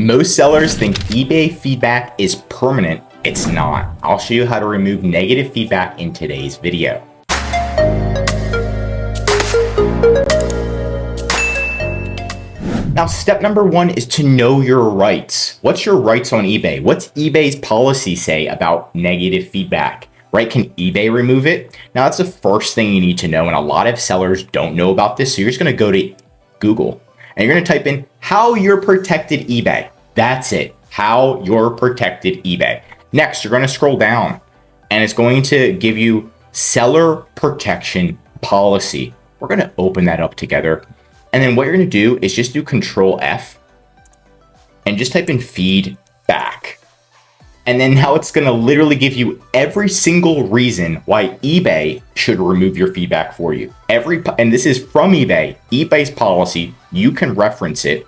Most sellers think eBay feedback is permanent. It's not. I'll show you how to remove negative feedback in today's video. Now, step number one is to know your rights. What's your rights on eBay? What's eBay's policy say about negative feedback, right? Can eBay remove it? Now, that's the first thing you need to know, and a lot of sellers don't know about this. So you're just gonna go to Google, and you're gonna type in how you're protected eBay. That's it, how you're protected eBay. Next, you're gonna scroll down, and it's going to give you seller protection policy. We're gonna open that up together. And then what you're gonna do is just do Control F and just type in feedback. And then now it's gonna literally give you every single reason why eBay should remove your feedback for you. And this is from eBay, eBay's policy, you can reference it.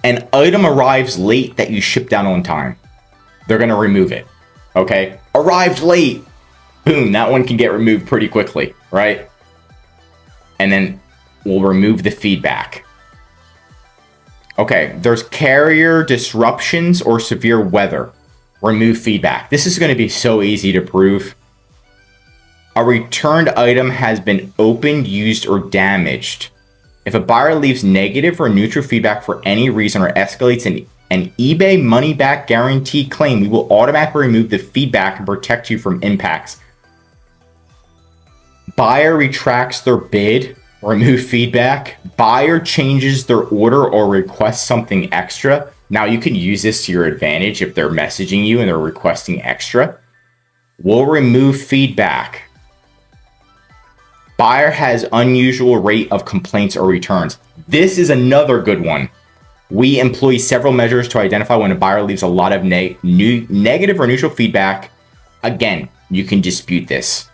An item arrives late that you shipped out on time, they're gonna remove it, okay? Arrived late, boom, that one can get removed pretty quickly, right? And then we'll remove the feedback. Okay, there's carrier disruptions or severe weather. Remove feedback. This is going to be so easy to prove. A returned item has been opened, used, or damaged. If a buyer leaves negative or neutral feedback for any reason or escalates an eBay money-back guarantee claim, we will automatically remove the feedback and protect you from impacts. Buyer retracts their bid. Remove feedback. Buyer changes their order or requests something extra. Now you can use this to your advantage if they're messaging you and they're requesting extra. We'll remove feedback. Buyer has unusual rate of complaints or returns. This is another good one. We employ several measures to identify when a buyer leaves a lot of negative or neutral feedback. Again, you can dispute this.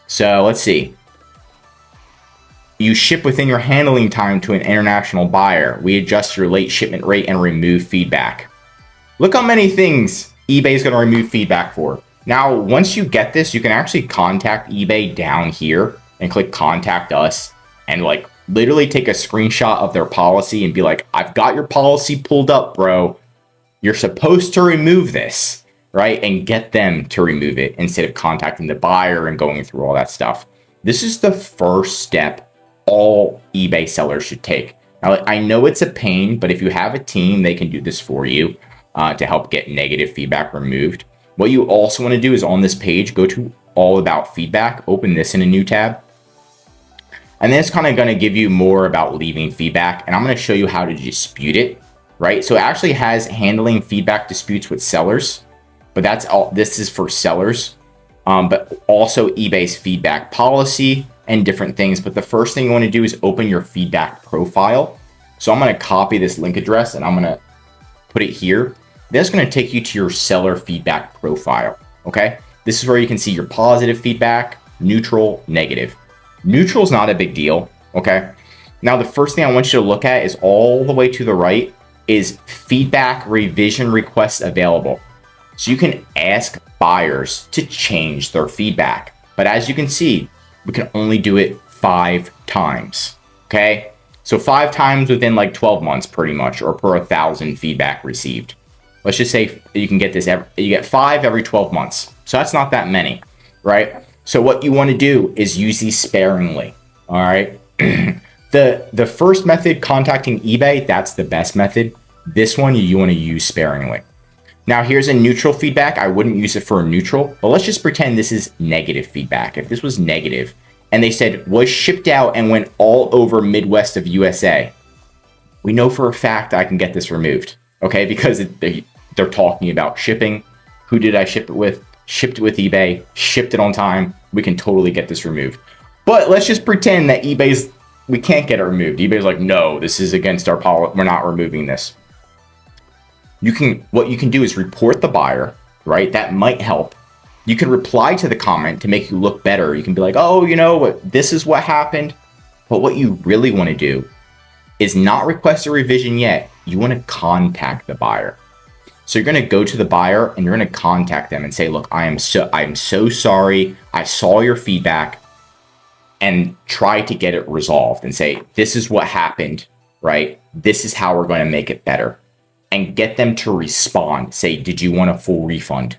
So let's see. You ship within your handling time to an international buyer. We adjust your late shipment rate and remove feedback. Look how many things eBay is going to remove feedback for. Now, once you get this, you can actually contact eBay down here and click contact us and like literally take a screenshot of their policy and be like, I've got your policy pulled up, bro. You're supposed to remove this, right? And get them to remove it instead of contacting the buyer and going through all that stuff. This is the first step all eBay sellers should take. Now, I know it's a pain, but if you have a team, they can do this for you to help get negative feedback removed. What you also want to do is on this page, go to all about feedback, open this in a new tab. And then it's kind of going to give you more about leaving feedback. And I'm going to show you how to dispute it, right? So it actually has handling feedback disputes with sellers, but that's all. This is for sellers, but also eBay's feedback policy and different things. But the first thing you want to do is open your feedback profile. So I'm going to copy this link address and I'm going to put it here. That's going to take you to your seller feedback profile. Okay. This is where you can see your positive feedback, neutral, negative. Neutral is not a big deal. Okay. Now, the first thing I want you to look at is all the way to the right is feedback revision requests available. So you can ask buyers to change their feedback. But as you can see, we can only do it 5 times, okay? So 5 times within like 12 months pretty much, or per 1,000 feedback received. Let's just say you can get this, you get 5 every 12 months. So that's not that many, right? So what you want to do is use these sparingly, all right? The first method, contacting eBay, that's the best method. This one you want to use sparingly. Now, here's a neutral feedback. I wouldn't use it for a neutral, but let's just pretend this is negative feedback. If this was negative and they said was shipped out and went all over Midwest of USA, we know for a fact I can get this removed, okay? Because they're talking about shipping. Who did I ship it with? Shipped it with eBay, shipped it on time. We can totally get this removed. But let's just pretend that we can't get it removed. eBay's like, no, this is against our policy. We're not removing this. What you can do is report the buyer, right? That might help. You can reply to the comment to make you look better. You can be like, oh, you know what? This is what happened. But what you really want to do is not request a revision yet. You want to contact the buyer. So you're going to go to the buyer and you're going to contact them and say, look, I am so sorry. I saw your feedback, and try to get it resolved and say, this is what happened, right? This is how we're going to make it better. And get them to respond. Say, did you want a full refund?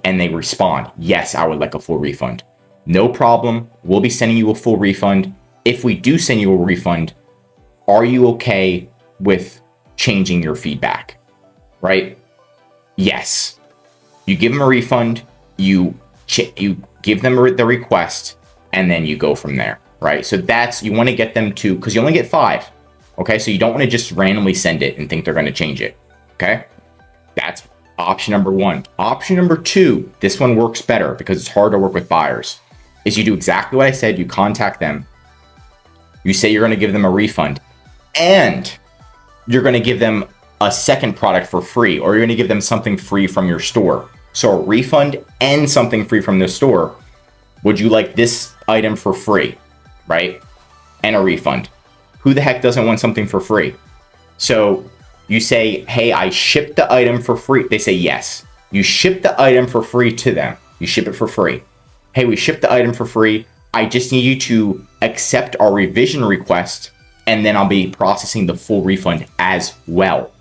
And they respond, yes, I would like a full refund. No problem. We'll be sending you a full refund. If we do send you a refund, are you okay with changing your feedback? Right? Yes. You give them a refund, you give them the request, and then you go from there, right? So that's, you want to get them to, because you only get 5, okay? So you don't want to just randomly send it and think they're going to change it, okay? That's option number 1. Option number 2, this one works better because it's hard to work with buyers, is you do exactly what I said. You contact them, you say you're going to give them a refund, and you're going to give them a second product for free, or you're going to give them something free from your store. So a refund and something free from the store. Would you like this item for free, right? And a refund. Who the heck doesn't want something for free? So you say, hey, I shipped the item for free. They say yes. You ship the item for free to them. You ship it for free. Hey, we shipped the item for free. I just need you to accept our revision request, and then I'll be processing the full refund as well.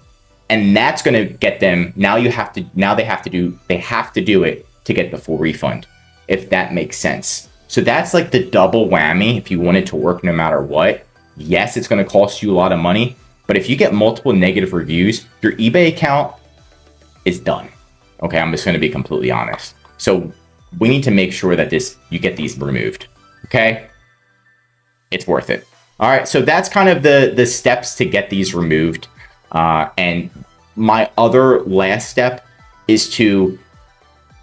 And that's going to get them, now they have to do it to get the full refund, if that makes sense. So that's like the double whammy if you want it to work no matter what. Yes, it's going to cost you a lot of money, but if you get multiple negative reviews, your eBay account is done. Okay, I'm just going to be completely honest. So we need to make sure that you get these removed. Okay, it's worth it. All right, so that's kind of the steps to get these removed. And my other last step is to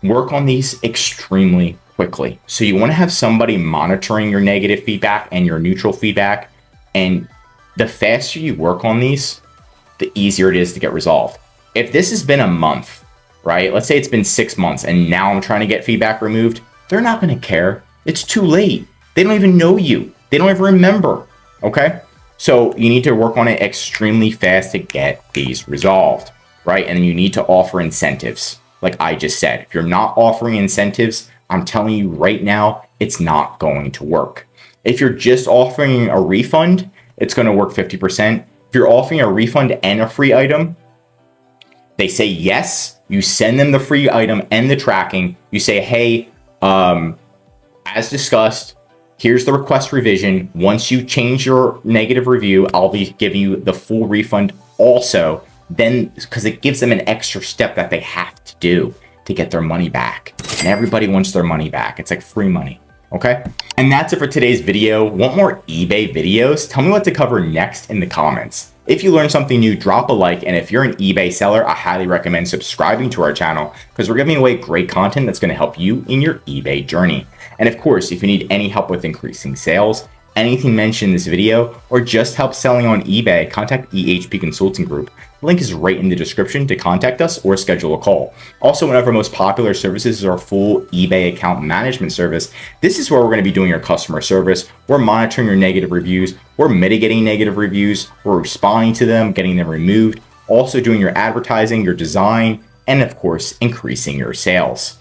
work on these extremely quickly. So you want to have somebody monitoring your negative feedback and your neutral feedback. And the faster you work on these, the easier it is to get resolved. If this has been a month, right? Let's say it's been 6 months and now I'm trying to get feedback removed. They're not going to care. It's too late. They don't even know you. They don't even remember. Okay. So you need to work on it extremely fast to get these resolved, right? And then you need to offer incentives. Like I just said, if you're not offering incentives, I'm telling you right now, it's not going to work. If you're just offering a refund, it's going to work 50%. If you're offering a refund and a free item, they say yes, you send them the free item and the tracking. You say, hey, as discussed, here's the request revision. Once you change your negative review, I'll be giving you the full refund also. Then, because it gives them an extra step that they have to do to get their money back. And everybody wants their money back. It's like free money. Okay. And that's it for today's video. Want more eBay videos? Tell me what to cover next in the comments. If you learned something new, drop a like. And if you're an eBay seller, I highly recommend subscribing to our channel because we're giving away great content that's going to help you in your eBay journey. And of course, if you need any help with increasing sales, anything mentioned in this video, or just help selling on eBay, contact EHP Consulting Group. The link is right in the description to contact us or schedule a call. Also, one of our most popular services is our full eBay account management service. This is where we're going to be doing your customer service. We're monitoring your negative reviews. We're mitigating negative reviews. We're responding to them, getting them removed. Also doing your advertising, your design, and of course, increasing your sales.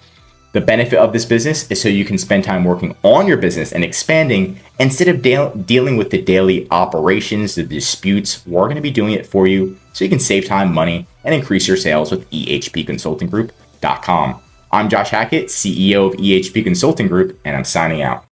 The benefit of this business is so you can spend time working on your business and expanding instead of dealing with the daily operations, the disputes. We're going to be doing it for you so you can save time, money, and increase your sales with ehpconsultinggroup.com. I'm Josh Hackett, CEO of EHP Consulting Group, and I'm signing out.